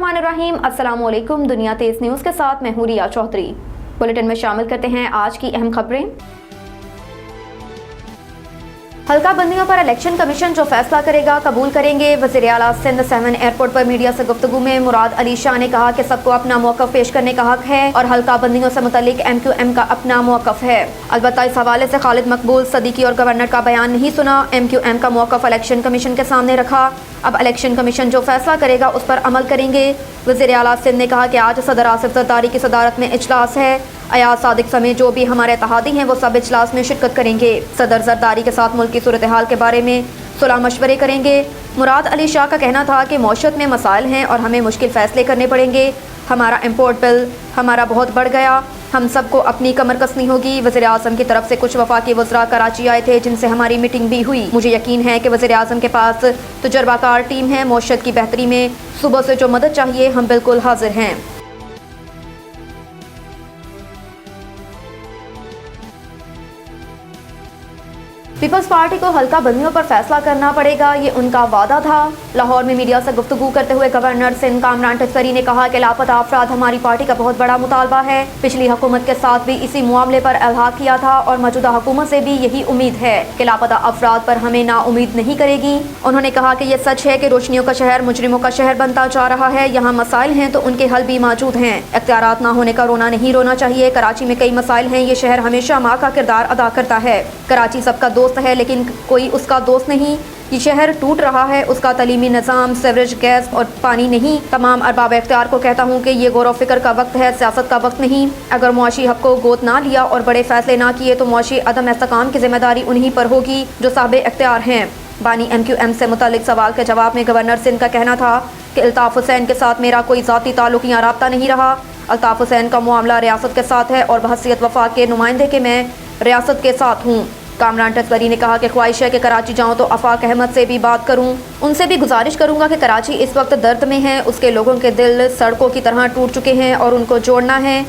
बिस्मिल्लाहिर्रहमानिर्रहीम। अस्सलामुअलैकुम। दुनिया तेज न्यूज़ के साथ मैं हूं रिया चौधरी। बुलेटिन में शामिल करते हैं आज की अहम खबरें। हल्का बंदियों पर इलेक्शन कमीशन जो फैसला करेगा कबूल करेंगे। वज़ीर आला सिंध सेवन एयरपोर्ट पर मीडिया से गुफ्तगू में मुराद अली शाह ने कहा कि सबको अपना मौक़िफ़ पेश करने का हक है और हल्का बंदियों से मुतल्लिक MQM का अपना मौक़िफ़ है। अलबत्ता इस हवाले से खालिद मकबूल सदीकी और गवर्नर का बयान नहीं सुना। MQM का मौक़िफ़ इलेक्शन कमीशन के सामने रखा। अब इलेक्शन कमीशन जो फैसला करेगा उस पर अमल करेंगे। वज़ीर आला सिंध ने कहा कि आज सदर आसिफ ज़रदारी की सदारत में इजलास है। अयाज सादिक समेत जो भी हमारे इत्तेहादी हैं वो सब इजलास में शिरकत करेंगे। सदर ज़रदारी के साथ मुल्क की सूरत हाल के बारे में सुलह मशवरे करेंगे। मुराद अली शाह का कहना था कि मौशत में मसाइल हैं और हमें मुश्किल फ़ैसले करने पड़ेंगे। हमारा इम्पोर्ट बिल हमारा बहुत बढ़ गया, हम सबको अपनी कमर कसनी होगी। वज़ीर आज़म की तरफ से कुछ वफाकी वज़रा कराची आए थे जिनसे हमारी मीटिंग भी हुई। मुझे यकीन है कि वज़ीर आज़म के पास तजुर्बाकार टीम है। मौशत की बेहतरी में सुबह से जो मदद चाहिए हम बिल्कुल हाजिर हैं। पीपल्स पार्टी को हल्का बंदियों पर फैसला करना पड़ेगा, ये उनका वादा था। लाहौर में मीडिया से गुफ्तगू करते हुए गवर्नर सिंध कामरान टस्करी ने कहा कि लापता अफराद हमारी पार्टी का बहुत बड़ा मुतालबा है। पिछली हुकूमत के साथ भी इसी मामले पर इल्हाक किया था और मौजूदा हुकूमत से भी यही उम्मीद है कि लापता अफराद पर हमें नाउम्मीद नहीं करेगी। उन्होंने कहा कि यह सच है कि रोशनियों का शहर मुजरिमों का शहर बनता जा रहा है। यहाँ मसाइल हैं तो उनके हल भी मौजूद हैं। इख्तियारात ना होने का रोना नहीं रोना चाहिए। कराची में कई मसाइल हैं। ये शहर हमेशा माँ का किरदार अदा करता है। कराची सबका दोस्त है लेकिन कोई उसका दोस्त नहीं। ये शहर टूट रहा है, उसका तलीमी निज़ाम, सीवरेज, गैस और पानी नहीं। तमाम अरबाब इख्तियार को कहता हूँ कि ये गौर फिक्र का वक्त है, सियासत का वक्त नहीं। अगर मुआशी हक को गोद ना लिया और बड़े फैसले ना किए तो मुआशी अदम इस्तेकाम की जिम्मेदारी उन्हीं पर होगी जो साहिब इख्तियार हैं। बानी MQM से मुतालिक सवाल के जवाब में गवर्नर सिंध का कहना था कि अल्ताफ़ हुसैन के साथ मेरा कोई ज़ाती ताल्लुक या राब्ता नहीं रहा। अल्ताफ़ हुसैन का मामला रियासत के साथ है और बहसीयत वफाक के नुमाइंदे के मैं रियासत के साथ हूँ। कामरान टस्करी ने कहा कि ख्वाहिश है कि कराची जाऊं तो आफाक अहमद से भी बात करूं। उनसे भी गुजारिश करूंगा कि कराची इस वक्त दर्द में है, उसके लोगों के दिल सड़कों की तरह टूट चुके हैं और उनको जोड़ना है।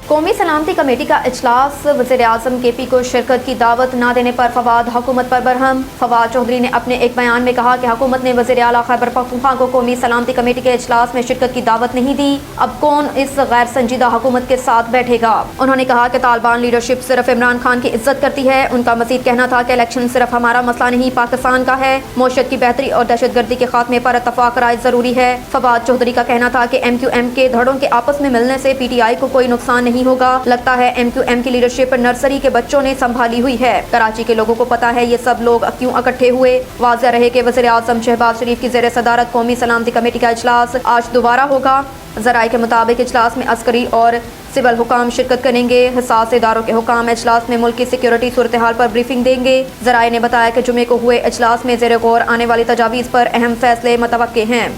कौमी सलामती कमेटी का इजलास, वज़ीर आज़म KP को शिरकत की दावत न देने पर फवाद हुकूमत पर बरहम। फवाद चौधरी ने अपने एक बयान में कहा कि हुकूमत ने वज़ीर आला खैबर पख्तूनख्वा को कौमी सलामती कमेटी के इजलास में शिरकत की दावत नहीं दी। अब कौन इस गैर संजीदा हुकूमत के साथ बैठेगा। उन्होंने कहा कि तालिबान लीडरशिप सिर्फ इमरान खान की इज्जत करती है। उनका मज़ीद कहना था कि इलेक्शन सिर्फ हमारा मसला नहीं पाकिस्तान का है। मौशत की बेहतरी और दहशत गर्दी के खात्मे पर इत्तफाक राय जरूरी है। फवाद चौधरी का कहना था कि MQM के धड़ों के आपस में मिलने से PTI को कोई नुकसान नहीं होगा। लगता है MQM की लीडरशिप नर्सरी के बच्चों ने संभाली हुई है। कराची के लोगों को पता है ये सब लोग क्यों इकट्ठे हुए। वाज़ेह रहे कि वज़ीर आज़म शहबाज शरीफ की ज़ेर सदारत कौमी सलामती कमेटी का इजलास आज दोबारा होगा। ज़राए के मुताबिक इजलास में अस्करी और सिविल हुकाम शिरकत करेंगे। हिसास इदारों के हुकाम इजलास में मुल्क की सिक्योरिटी सूरत हाल पर ब्रीफिंग देंगे। ज़राए ने बताया कि जुमे को हुए इजलास में ज़ेर गौर आने वाली तजावीज़ पर अहम फैसले मुतवक्के हैं।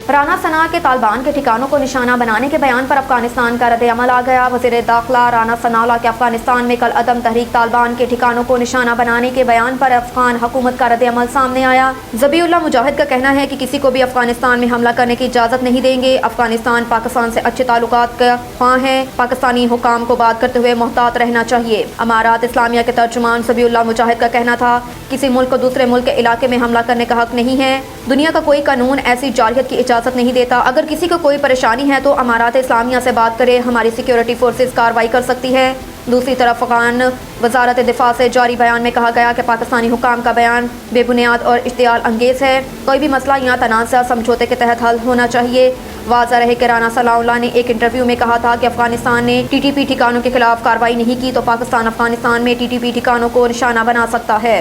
राना सना के तालिबान के ठिकानों को निशाना बनाने के बयान पर अफगानिस्तान का रद्द-ए-अमल आ गया। वज़ीर दाखिला राना सनाउल्लाह के अफगानिस्तान में कल अदम तहरीक तालिबान के ठिकानों को निशाना बनाने के बयान पर अफगान हुकूमत का रद्द-ए-अमल सामने आया। ज़बीउल्लाह मुजाहिद का कहना है कि किसी को भी अफगानिस्तान में हमला करने की इजाज़त नहीं देंगे। अफगानिस्तान पाकिस्तान से अच्छे ताल्लुकात का ख्वाह है। पाकिस्तानी हुकाम को बात करते हुए मोहतात रहना चाहिए। अमारात इस्लामिया के तर्जुमान ज़बीउल्लाह मुजाहिद का कहना था किसी मुल्क को दूसरे मुल्क के इलाके में हमला करने का हक नहीं है। दुनिया का कोई कानून ऐसी जारहियत की इजाज़त नहीं देता। अगर किसी को कोई परेशानी है तो अमारात इस्लामिया से बात करे, हमारी सिक्योरिटी फोर्सेस कार्रवाई कर सकती है। दूसरी तरफ अफगान वजारत दिफा से जारी बयान में कहा गया कि पाकिस्तानी हुकाम का बयान बेबुनियाद और इश्तियाल अंगेज है। कोई भी मसला या तनाज़ा समझौते के तहत हल होना चाहिए। वाज़ेह रहे कि राना सनाउल्लाह ने एक इंटरव्यू में कहा था कि अफगानिस्तान ने TTP ठिकानों के खिलाफ कार्रवाई नहीं की तो पाकिस्तान अफगानिस्तान में TTP ठिकानों को निशाना बना सकता है।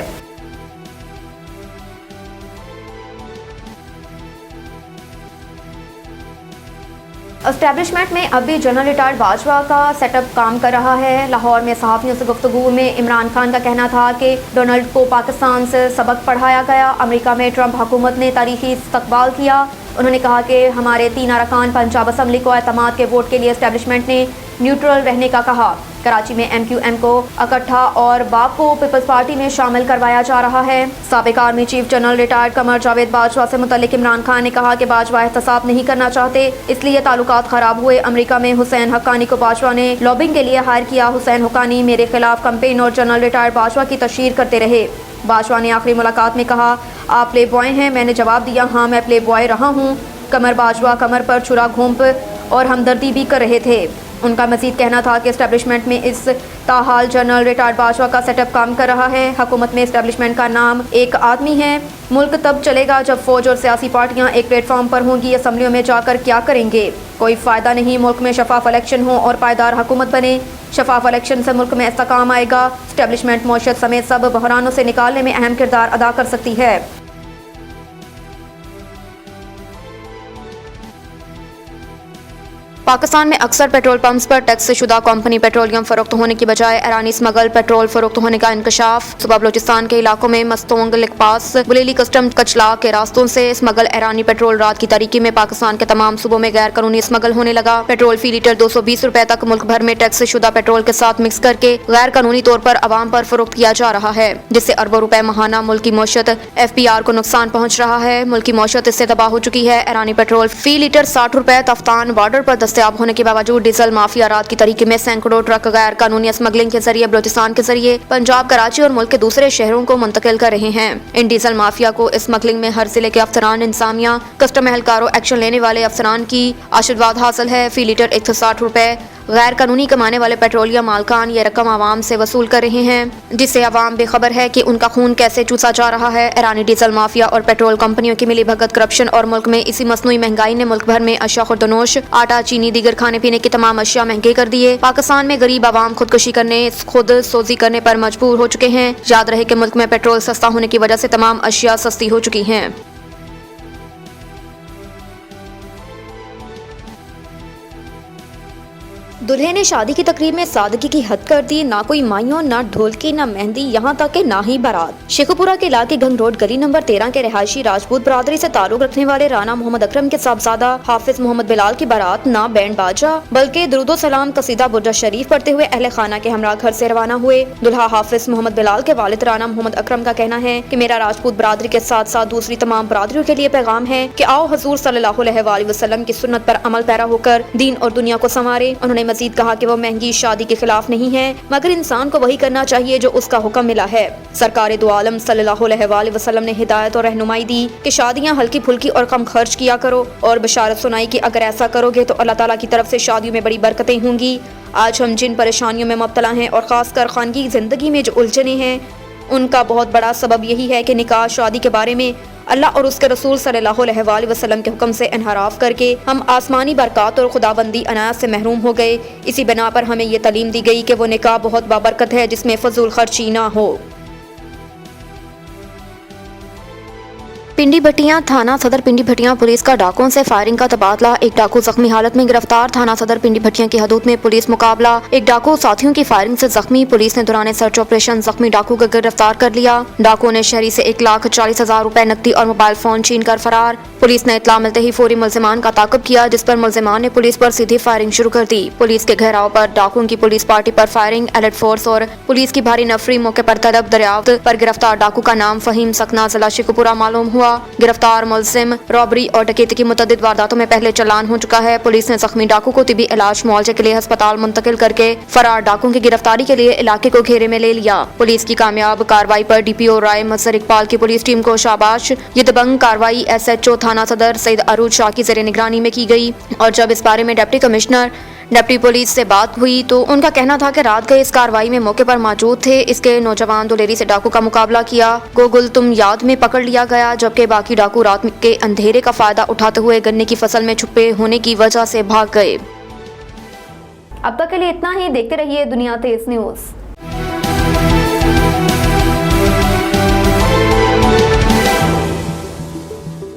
एस्टेब्लिशमेंट में अब भी जनरल रिटायर्ड बाजवा का सेटअप काम कर रहा है। लाहौर में सहाफ़ियों से गुफ्तगू में इमरान खान का कहना था कि डोनाल्ड को पाकिस्तान से सबक पढ़ाया गया। अमेरिका में ट्रंप हुकूमत ने तारीखी इस्तकबाल किया। उन्होंने कहा कि हमारे 3 अरकान पंजाब असम्बली को एतमाद के वोट के लिए एस्टेब्लिशमेंट ने न्यूट्रल रहने का कहा। कराची में MQM को इकट्ठा और बाप को पीपल्स पार्टी में शामिल करवाया जा रहा है। साबिक army chief general retired Qamar Javed Bajwa से मुतल्लिक इमरान खान ने कहा कि बाजवा एहतसाब नहीं करना चाहते, इसलिए ताल्लुकात खराब हुए। अमेरिका में हुसैन हक्कानी को बाजवा ने लॉबिंग के लिए हायर किया। हुसैन हक्कानी मेरे खिलाफ कैंपेन और जनरल रिटायर्ड बाजवा की तशहीर करते रहे। बाजवा ने आखिरी मुलाकात में कहा, आप प्ले बॉय हैं? मैंने जवाब दिया, हाँ मैं प्ले बॉय रहा हूँ। कमर बाजवा कमर पर छुरा घोंप और हमदर्दी भी कर रहे थे। उनका मजीद कहना था कि एस्टेब्लिशमेंट में इस ताहाल जनरल रिटायर्ड बाजवा का सेटअप काम कर रहा है। हुकूमत में एस्टेब्लिशमेंट का नाम एक आदमी है। मुल्क तब चलेगा जब फौज और सियासी पार्टियां एक प्लेटफॉर्म पर होंगी। असम्बलियों में जाकर क्या करेंगे? कोई फ़ायदा नहीं। मुल्क में शफाफ इलेक्शन हो और पायदार हुकूमत बने। शफाफ इलेक्शन से मुल्क में इस्तेकाम आएगा। एस्टेब्लिशमेंट मौशत समेत सब बहरानों से निकालने में अहम किरदार अदा कर सकती है। पाकिस्तान में अक्सर पेट्रोल पंप्स पर टैक्स से शुदा कंपनी पेट्रोलियम फरोख्त होने की बजाय ईरानी स्मगल पेट्रोल फरोख्त होने का इंकशाफ। सुबह बलोचिस्तान के इलाकों में मस्तोंग लिकपास बुलेली कस्टम कचला के रास्तों से स्मगल ईरानी पेट्रोल रात की तारीकी में पाकिस्तान के तमाम सूबों में गैर कानूनी स्मगल होने लगा। पेट्रोल फी लीटर 220 रुपए तक मुल्क भर में टैक्स से शुदा पेट्रोल के साथ मिक्स करके गैर कानूनी तौर पर आवाम पर फरोख्त किया जा रहा है, जिससे अरबों रुपए माहाना मुल्की मौशत FPR को नुकसान पहुँच रहा है। मुल्की मौशत इससे तबाह हो चुकी है। ईरानी पेट्रोल फी लीटर 60 रुपए तफ्तान बॉर्डर पर दस्तयाब होने के बावजूद डीजल माफिया रात की तरीके में सैकड़ों ट्रक गैर कानूनी स्मगलिंग के जरिए बलोचिस्तान के जरिए पंजाब, कराची और मुल्क के दूसरे शहरों को मुंतकिल कर रहे हैं। इन डीजल माफिया को स्मगलिंग में हर जिले के अफसरान, इंसामिया, कस्टम एहलकारों, एक्शन लेने वाले अफसरान की आशीर्वाद हासिल है। फी लीटर 160 रुपए गैर कानूनी कमाने वाले पेट्रोलियम मालकान ये रकम आवाम से वसूल कर रहे हैं, जिससे आवाम बेखबर है कि उनका खून कैसे चूसा जा रहा है। ईरानी डीजल माफिया और पेट्रोल कंपनियों की मिली भगत, करप्शन और मुल्क में इसी मसनूई महंगाई ने मुल्क भर में अशिया खुर्दनोश, आटा, चीनी, दीगर खाने पीने के तमाम अशिया महंगे कर दिए। पाकिस्तान में गरीब आवाम खुदकुशी करने, खुद सोजी करने पर मजबूर हो चुके हैं। याद रहे कि मुल्क में पेट्रोल सस्ता होने की वजह से तमाम अशिया सस्ती हो चुकी हैं। दुल्हे ने शादी की तकरीब में सादगी की हद कर दी। ना कोई माइयों, ना ढोलकी, ना मेहंदी, यहाँ तक कि ना ही बारात। शेखुपुरा के इलाके गंग रोड गली नंबर 13 के रिहायशी राजपूत बरादरी से ताल्लुक रखने वाले राना मोहम्मद अकरम के साहबजादा हाफिज मोहम्मद बिलाल की बारात ना बैंड बाजा बल्कि दुरूदो सलाम कसीदा बुर्जा शरीफ पढ़ते हुए अहले खाना के हमरा घर से रवाना हुए। दुल्हा हाफिज मोहम्मद बिलाल के वालिद राना मोहम्मद अकरम का कहना है कि मेरा राजपूत बरादरी के साथ साथ दूसरी तमाम बरादरियों के लिए पैगाम है कि आओ हुजूर सल्लल्लाहु अलैहि वसल्लम की सुन्नत पर अमल पैरा होकर दीन और दुनिया को संवारे। उन्होंने मजीद कहा कि वो महंगी शादी के खिलाफ नहीं है, मगर इंसान को वही करना चाहिए जो उसका हुक्म मिला है। सरकार दो आलम सल्लल्लाहु अलैहि वसल्लम ने हिदायत और रहनुमाई दी कि शादियां हल्की फुल्की और कम खर्च किया करो, और बशारत सुनाई कि अगर ऐसा करोगे तो अल्लाह ताला की तरफ से शादियों में बड़ी बरकतें होंगी। आज हम जिन परेशानियों में मुब्तला हैं और खासकर खानगी जिंदगी में जो उलझने हैं, उनका बहुत बड़ा सबब यही है कि निकाह शादी के बारे में अल्लाह और उसके रसूल सल्लल्लाहु अलैहि वसल्लम के हुक्म से इनहराफ करके हम आसमानी बरकत और खुदाबंदी अनायत से महरूम हो गए। इसी बिना पर हमें ये तालीम दी गई कि वो निकाह बहुत बाबरकत है जिसमें फजूल खर्ची ना हो। पिंडी भटियां थाना सदर पिंडी भटियां पुलिस का डाकुओं से फायरिंग का तबादला। एक डाकू जख्मी हालत में गिरफ्तार। थाना सदर पिंडी भटियां की हदूद में पुलिस मुकाबला। एक डाकू साथियों की फायरिंग से जख्मी। पुलिस ने दौरान सर्च ऑपरेशन जख्मी डाकू को गिरफ्तार कर लिया। डाकू ने शहरी से 1,40,000 रुपए नकदी और मोबाइल फोन छीन कर फरार। पुलिस ने इत्तला मिलते ही फौरी मुलजिमान का ताक़ब किया, जिस पर मुलजिमान ने पुलिस पर सीधी फायरिंग शुरू कर दी। पुलिस के घेराव पर डाकुओं की पुलिस पार्टी पर फायरिंग। अलर्ट फोर्स और पुलिस की भारी नफरी मौके पर तलब दरियाफ्त पर गिरफ्तार डाकू का नाम फहीम सकना जिला शेखुपुरा मालूम हुआ। गिरफ्तार मुलजिम रॉबरी और डकैती की मुतअद्दिद वारदातों में पहले चालान हो चुका है। पुलिस ने जख्मी डाकू को तिबी इलाज मुआवजे के लिए अस्पताल मुंतकिल करके फरार डाकू की गिरफ्तारी के लिए इलाके को घेरे में ले लिया। पुलिस की कामयाब कार्रवाई पर DPO राय मजहर इकबाल की पुलिस टीम को शाबाश। ये दबंग कार्रवाई SHO थाना सदर सईद अरूज शाह की ज़ेरे निगरानी में की गई, और जब इस बारे में डिप्टी कमिश्नर डिप्टी पुलिस से बात हुई तो उनका कहना था कि रात गए इस कार्रवाई में मौके पर मौजूद थे। इसके नौजवान दुलेरी से डाकू का मुकाबला किया। गोगुल तुम याद में पकड़ लिया गया, जबकि बाकी डाकू रात के अंधेरे का फायदा उठाते हुए गन्ने की फसल में छुपे होने की वजह से भाग गए। अब तक के लिए इतना ही। देखते रहिए दुनिया तेज न्यूज़।